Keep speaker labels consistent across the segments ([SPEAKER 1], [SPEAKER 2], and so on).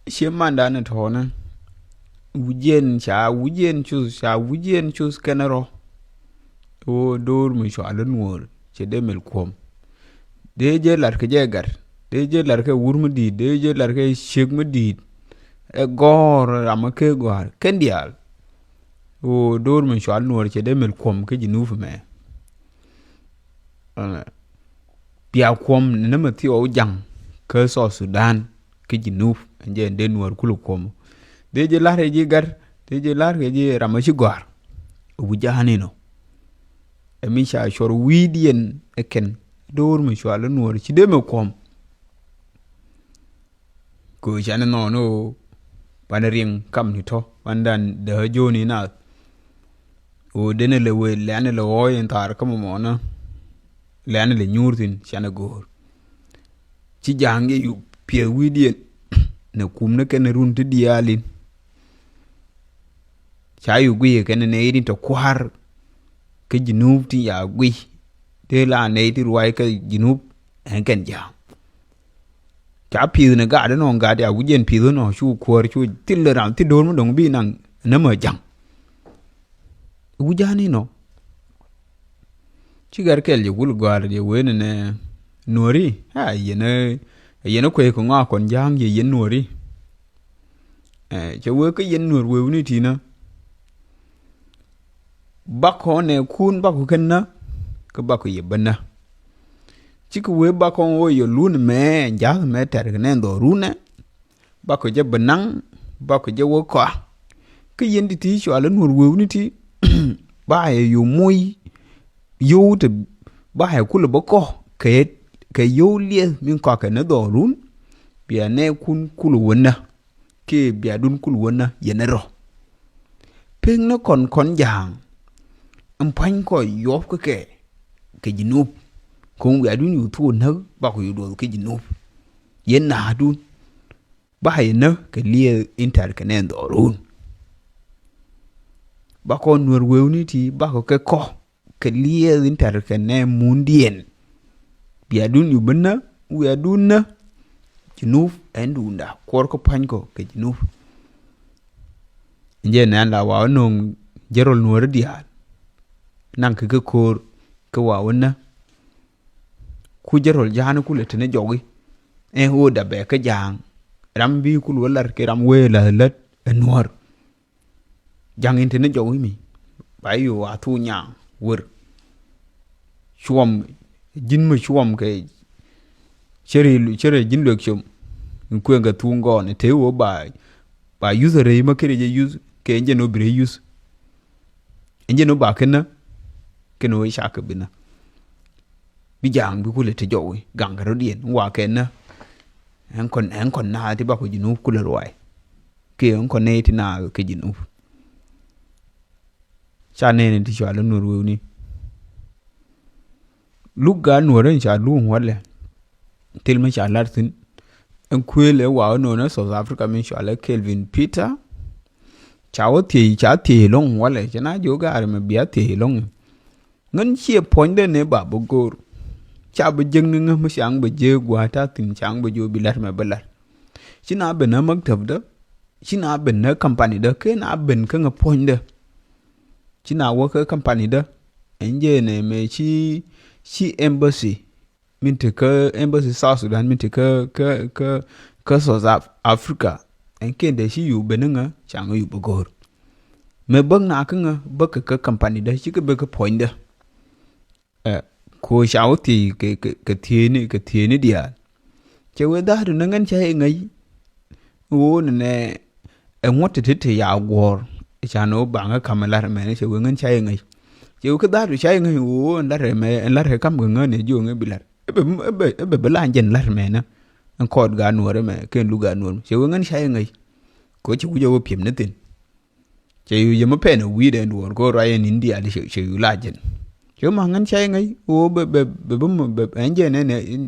[SPEAKER 1] She man dan at hona. Wujen chus kenero. O dor mi sho alen wor. Che demel kwom. Deje lar ke jegar. Deje lar ke wurmu di. Deje lar ke shigmu di. E gor amake gor. Kendial. O dor mi sho alen wor che demel kwom ke jinuf me. Pia kwom nema ti o jang. Ke so Sudan. Ke jinuf. Nje den wor kulu kwom. Deje lar ke jegar. Deje lar ke je ramashi gor. Wujahani no. Emisha shor widien eken. Dor mi sho alen wor che demel kwom. Ko chane no panering kam ni to. Pandan de joni na. O dene le we lane le oy entar kama mona. Lane le nyurtin chane gor. Chi jange yu pia widien. Na kumne kene runti dialin. Cha yu gwi kene ne idin to kwar. Ke jinub ti ya gwi. Te la ne ti ruwai ke jinub enken jang. Cha pia na gada no gada ya wujien pia no shu kwar shu tilla ram ti dormu dong bi nang nama jang. Wujani no. Chigar kel je wul gwar je wene ne nori. Ha yene kwe ko nga kon jang je yen nori. Che we ke yen nor we uni tina. Bako ne kun bako kenna. Ke bako ye bana. Chika we bako o yo lune me jang me ter ne ndo rune. Bako je benang. Bako je wo kwa. Ke yen di ti sho ala nor we uni ti. Ba yo moy. Yo te ba kula bako. Ke yo lie min kwa ke ne do run. Bia ne kun kulu wena. Ke bia dun kulu wena yenero. Peng na kon jang. Mpany ko yop ke jinub. Kung bia dun yu tu na bako yu do ke jinub. Yen na dun. Ba na ke lie inter ke ne do run. Bako nwer wewniti bako ke ko. Ke lie inter ke ne mundien. Bia dun yu bena. Wea dun na. Jinuf endunda. Kwar ko pany ko ke jinuf. Nje na la wa nung jerol nwere dial. Nang ke kor ke wa wana. Ku jerol jahane kule tene jogi. Ho da be ke jang. Ram bi kul walar ke ram we la let enwar. Jang intene jogi mi. Bayo atu nyang wur. Shuam jinmu shuam ke chere jin lek chum. Nkwe nga tu ngone te wo ba user re ma kere je use ke enje no bre use. Enje no ba kena keno we shaka bina. Bi jang bi kule te jowi gangaro dien wa kena. Enkon na ti ba ko jinuf kule rwai. Ke enkon ne ti na ke jinuf. Cha ne ti shwa lo nuru ni. Luga nuru sha lu wale. Tilma sha lartin. Nkwele wa no na South Africa min shwa Kelvin Peter. Cha ti long wale. Chana joga arme biya ti long. Ngan chia poinde ne ba bogor. Cha ba jeng nga ma shang ba je gwa ta tin chang ba jo bilar ma balar. China ben na maktab da. China ben na company da ke na ben ka nga poinde. China wa ka company da. Enje ne me chi embassy. Min te ka embassy South Sudan min te ka South Africa. Enke de shi yu ben nga chang yu bogor. Me bang na ka nga ba ka company da chi ka ba ka poinde. Ko shauti ke tieni dia. Che we da du nangan cha ngai. Wo ne enwote tete ya gwor. Cha no banga kamalar me ne che we ngan cha ngai. Che ke da du cha ngai wo lar kam nga ne jo ngai bilar. Ebe bela jen lar me na. An kod ga nuore me ken lu ga nuor. Che we ngan cha ngai. Ko chi ku jo piem ne tin. Che yu ye ma pe no wi den wor ko ra en India de che yu la jen. Chứ mà ngân chơi ngay ô bê anh chơi này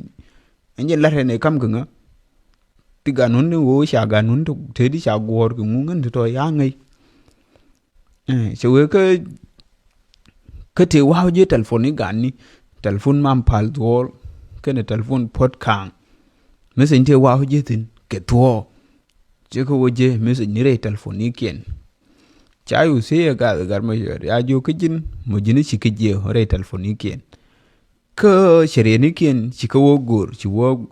[SPEAKER 1] anh chơi lát này cam cứng á thì cả nón ô xả cả nón thuộc thế đi xả guor cái ngu ngân thì thôi á ngay chứ cái thì wow với telephone này gắn ní telephone mam pal tuol cái này telephone pot kang mấy sinh thì wow với tin cái tuol chứ có waje message ni re telephone ni kien chayu se ga gar ma ya jo kijin mo jini ci kije re telephone ni kien ka shere ni kien ci ka wo gor ci wo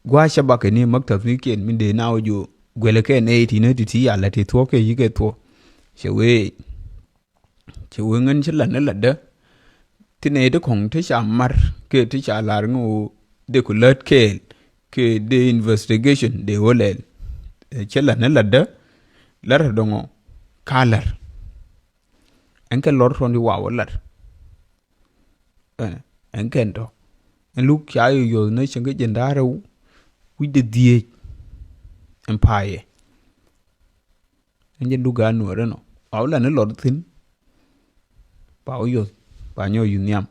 [SPEAKER 1] gwa shabaka ni maktab ni kien min de na jo gwele ke ne ti ne ti ya la ti to ke yi ke to chewe ngân chỉ lần là đó thì này đó còn thấy chả mar cái thấy chả là ngô để có lợt cái the investigation để vô lên chỉ lần là đó là rồi đó color anh cái lọt from đi vào là anh cái đó anh lúc chả yêu nói chẳng cái gì đó đâu with the empire anh dân duga nữa đó nó bảo là nó lọt thính bảo yêu bao nhiêu uniam